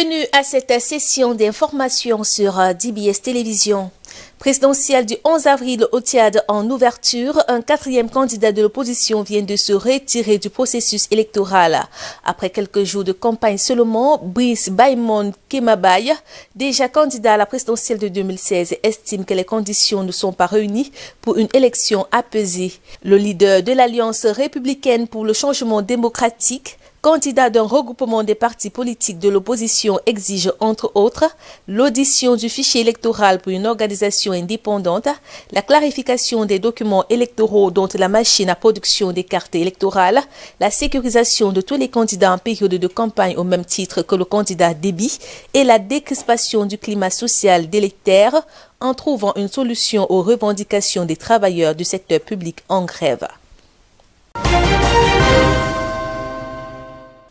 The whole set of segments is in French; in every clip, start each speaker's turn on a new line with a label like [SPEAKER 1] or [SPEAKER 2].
[SPEAKER 1] Bienvenue à cette session d'information sur DBS Télévision. Présidentielle du 11 avril au Tchad en ouverture, un quatrième candidat de l'opposition vient de se retirer du processus électoral. Après quelques jours de campagne seulement, Brice Baymon Kemabaye, déjà candidat à la présidentielle de 2016, estime que les conditions ne sont pas réunies pour une élection apaisée. Le leader de l'Alliance républicaine pour le changement démocratique, candidat d'un regroupement des partis politiques de l'opposition, exige entre autres l'audition du fichier électoral pour une organisation indépendante, la clarification des documents électoraux dont la machine à production des cartes électorales, la sécurisation de tous les candidats en période de campagne au même titre que le candidat Déby et la décrispation du climat social délétère en trouvant une solution aux revendications des travailleurs du secteur public en grève.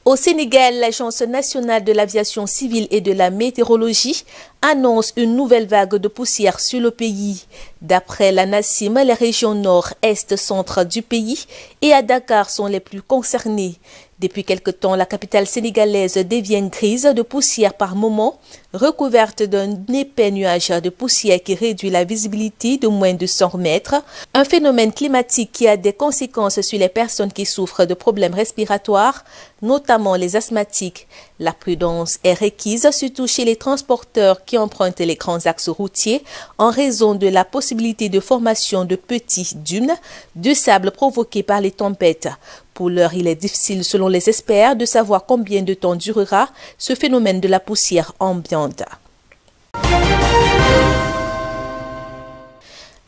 [SPEAKER 1] Au Sénégal, l'Agence nationale de l'aviation civile et de la météorologie annonce une nouvelle vague de poussière sur le pays. D'après la NACIM, les régions nord, est, centre du pays et à Dakar sont les plus concernées. Depuis quelque temps, la capitale sénégalaise devient grise de poussière par moments, recouverte d'un épais nuage de poussière qui réduit la visibilité de moins de 100 mètres. Un phénomène climatique qui a des conséquences sur les personnes qui souffrent de problèmes respiratoires, notamment les asthmatiques. La prudence est requise, surtout chez les transporteurs qui empruntent les grands axes routiers en raison de la possibilité de formation de petits dunes de sable provoqués par les tempêtes. Pour l'heure, il est difficile, selon les experts, de savoir combien de temps durera ce phénomène de la poussière ambiante.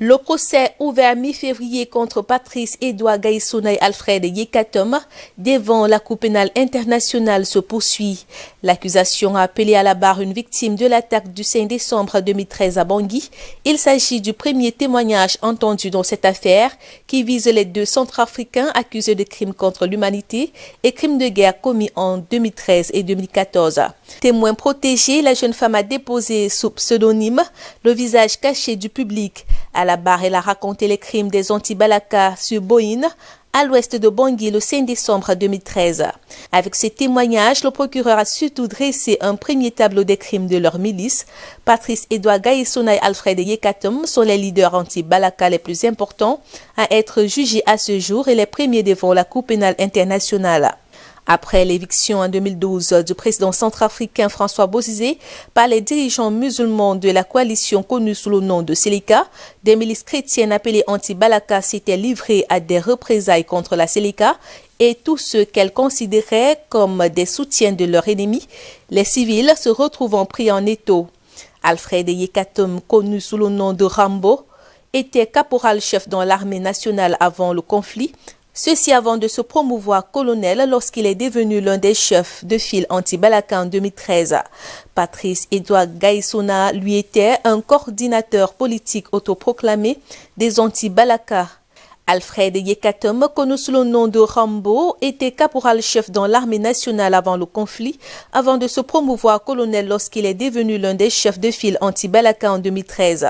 [SPEAKER 1] Le procès ouvert mi-février contre Patrice Edouard Gaïssona et Alfred Yekatom devant la Cour pénale internationale se poursuit. L'accusation a appelé à la barre une victime de l'attaque du 5 décembre 2013 à Bangui. Il s'agit du premier témoignage entendu dans cette affaire qui vise les deux Centrafricains accusés de crimes contre l'humanité et crimes de guerre commis en 2013 et 2014. Témoin protégé, la jeune femme a déposé sous pseudonyme le visage caché du public. À la barre, elle a raconté les crimes des anti-Balaka sur Boïne, à l'ouest de Bangui, le 5 décembre 2013. Avec ces témoignages, le procureur a surtout dressé un premier tableau des crimes de leur milice. Patrice Edouard Gaïssona et Alfred Yekatom sont les leaders anti-Balaka les plus importants à être jugés à ce jour et les premiers devant la Cour pénale internationale. Après l'éviction en 2012 du président centrafricain François Bozizé par les dirigeants musulmans de la coalition connue sous le nom de Seleka, des milices chrétiennes appelées anti-Balaka s'étaient livrées à des représailles contre la Seleka et tous ceux qu'elles considéraient comme des soutiens de leur ennemi, les civils se retrouvant pris en étau. Alfred Yekatom, connu sous le nom de Rambo, était caporal-chef dans l'armée nationale avant le conflit. Ceci avant de se promouvoir colonel lorsqu'il est devenu l'un des chefs de file anti-Balaka en 2013. Patrice Edouard Gaïssona, lui, était un coordinateur politique autoproclamé des anti-Balaka. Alfred Yekatom, connu sous le nom de Rambo, était caporal-chef dans l'armée nationale avant le conflit, avant de se promouvoir colonel lorsqu'il est devenu l'un des chefs de file anti-Balaka en 2013.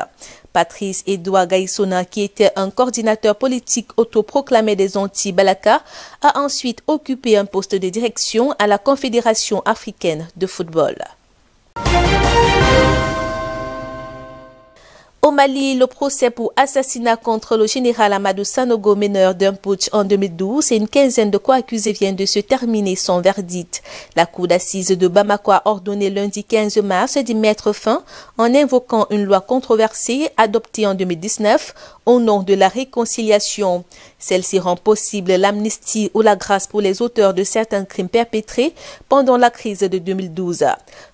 [SPEAKER 1] Patrice Edouard Gaïssona, qui était un coordinateur politique autoproclamé des anti-Balaka, a ensuite occupé un poste de direction à la Confédération africaine de football. Au Mali, le procès pour assassinat contre le général Amadou Sanogo, meneur d'un putsch en 2012, et une quinzaine de co-accusés vient de se terminer sans verdict. La cour d'assises de Bamako a ordonné lundi 15 mars d'y mettre fin en invoquant une loi controversée adoptée en 2019 au nom de la réconciliation. Celle-ci rend possible l'amnistie ou la grâce pour les auteurs de certains crimes perpétrés pendant la crise de 2012.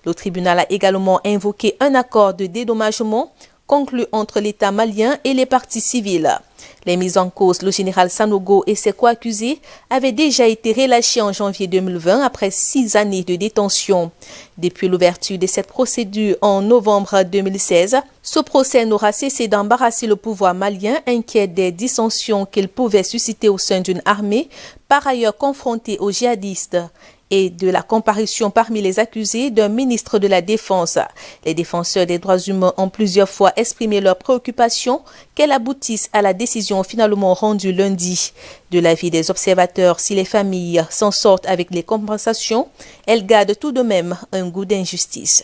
[SPEAKER 1] Le tribunal a également invoqué un accord de dédommagement conclu entre l'État malien et les partis civils. Les mises en cause, le général Sanogo et ses co-accusés, avaient déjà été relâchés en janvier 2020 après 6 années de détention. Depuis l'ouverture de cette procédure en novembre 2016, ce procès n'aura cessé d'embarrasser le pouvoir malien, inquiet des dissensions qu'il pouvait susciter au sein d'une armée, par ailleurs confrontée aux djihadistes. et de la comparution parmi les accusés d'un ministre de la Défense. Les défenseurs des droits humains ont plusieurs fois exprimé leur préoccupation qu'elle aboutisse à la décision finalement rendue lundi. De l'avis des observateurs, si les familles s'en sortent avec les compensations, elles gardent tout de même un goût d'injustice.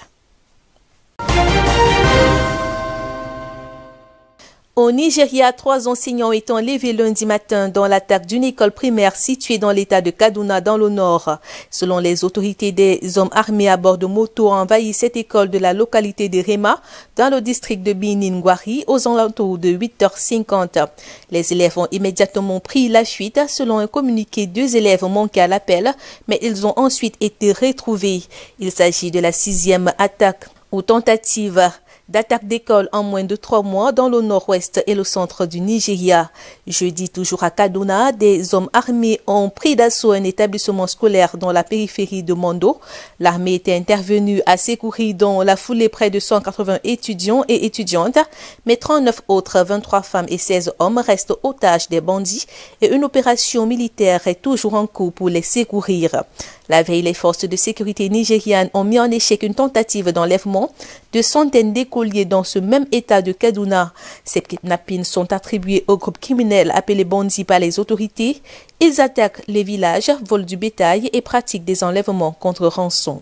[SPEAKER 1] Au Nigeria, 3 enseignants ont été enlevés lundi matin dans l'attaque d'une école primaire située dans l'état de Kaduna dans le nord. Selon les autorités, des hommes armés à bord de motos ont envahi cette école de la localité de Rema dans le district de Benin-Gwari aux alentours de 8h50. Les élèves ont immédiatement pris la fuite. Selon un communiqué, 2 élèves ont manqué à l'appel, mais ils ont ensuite été retrouvés. Il s'agit de la 6e attaque ou tentative d'attaque d'école en moins de 3 mois dans le nord-ouest et le centre du Nigeria. Jeudi, toujours à Kaduna, des hommes armés ont pris d'assaut un établissement scolaire dans la périphérie de Mondo. L'armée était intervenue à secourir dans la foulée près de 180 étudiants et étudiantes, mais 39 autres, 23 femmes et 16 hommes restent otages des bandits et une opération militaire est toujours en cours pour les secourir. La veille, les forces de sécurité nigérianes ont mis en échec une tentative d'enlèvement de centaines d'écoliers dans ce même état de Kaduna. Ces kidnappings sont attribués au groupe criminel appelé bandits par les autorités. Ils attaquent les villages, volent du bétail et pratiquent des enlèvements contre rançon.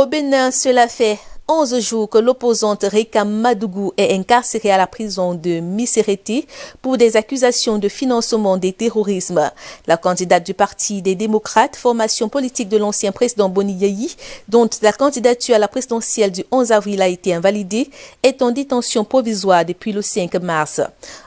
[SPEAKER 1] Au Bénin, cela fait 11 jours que l'opposante Reka Madougou est incarcérée à la prison de Missérété pour des accusations de financement des terrorismes. La candidate du Parti des démocrates, formation politique de l'ancien président Boni Yayi, dont la candidature à la présidentielle du 11 avril a été invalidée, est en détention provisoire depuis le 5 mars.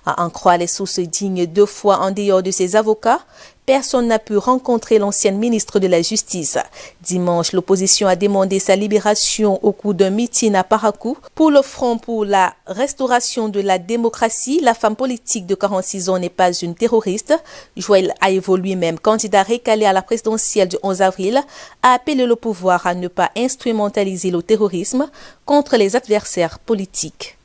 [SPEAKER 1] À en croire les sources dignes, 2 fois en dehors de ses avocats, personne n'a pu rencontrer l'ancienne ministre de la Justice. Dimanche, l'opposition a demandé sa libération au cours d'un meeting à Parakou. Pour le Front pour la restauration de la démocratie, la femme politique de 46 ans n'est pas une terroriste. Joël Aïvo, lui-même candidat recalé à la présidentielle du 11 avril, a appelé le pouvoir à ne pas instrumentaliser le terrorisme contre les adversaires politiques.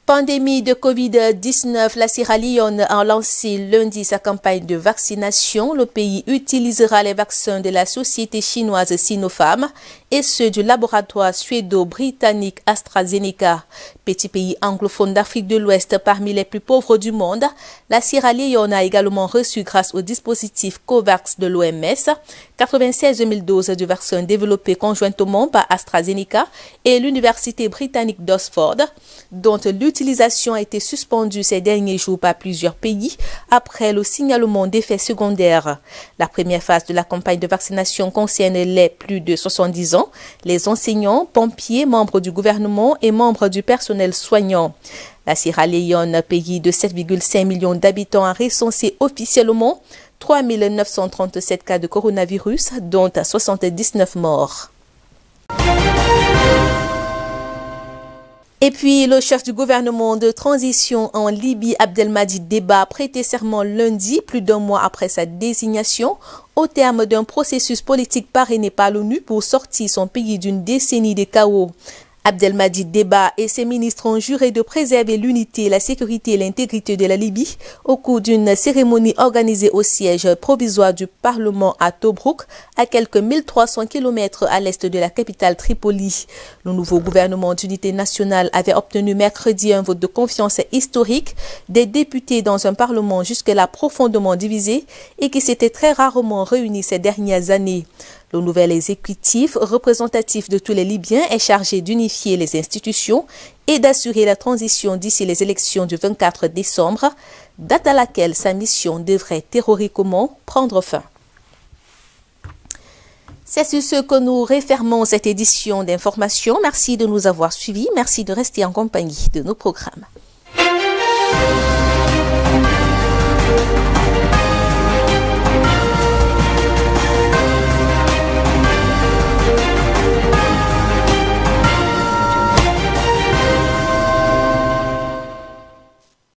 [SPEAKER 1] Pandémie de Covid-19, la Sierra Leone a lancé lundi sa campagne de vaccination. Le pays utilisera les vaccins de la société chinoise Sinopharm et ceux du laboratoire suédo-britannique AstraZeneca. Petit pays anglophone d'Afrique de l'Ouest parmi les plus pauvres du monde, la Sierra Leone a également reçu grâce au dispositif COVAX de l'OMS 96 000 doses de vaccins développés conjointement par AstraZeneca et l'université britannique d'Oxford, dont l'utilisation a été suspendue ces derniers jours par plusieurs pays après le signalement d'effets secondaires. La première phase de la campagne de vaccination concerne les plus de 70 ans, les enseignants, pompiers, membres du gouvernement et membres du personnel soignant. La Sierra Leone, pays de 7,5 millions d'habitants, a recensé officiellement 3 937 cas de coronavirus, dont 79 morts. Et puis, le chef du gouvernement de transition en Libye, Abdelmadjid Deba, a prêté serment lundi, plus d'1 mois après sa désignation, au terme d'un processus politique parrainé par l'ONU pour sortir son pays d'une décennie de chaos. Abdelmadjid Deba et ses ministres ont juré de préserver l'unité, la sécurité et l'intégrité de la Libye au cours d'une cérémonie organisée au siège provisoire du Parlement à Tobrouk, à quelques 1300 km à l'est de la capitale Tripoli. Le nouveau gouvernement d'unité nationale avait obtenu mercredi un vote de confiance historique des députés dans un Parlement jusque-là profondément divisé et qui s'était très rarement réuni ces dernières années. Le nouvel exécutif représentatif de tous les Libyens est chargé d'unifier les institutions et d'assurer la transition d'ici les élections du 24 décembre, date à laquelle sa mission devrait théoriquement prendre fin. C'est sur ce que nous refermons cette édition d'information. Merci de nous avoir suivis. Merci de rester en compagnie de nos programmes.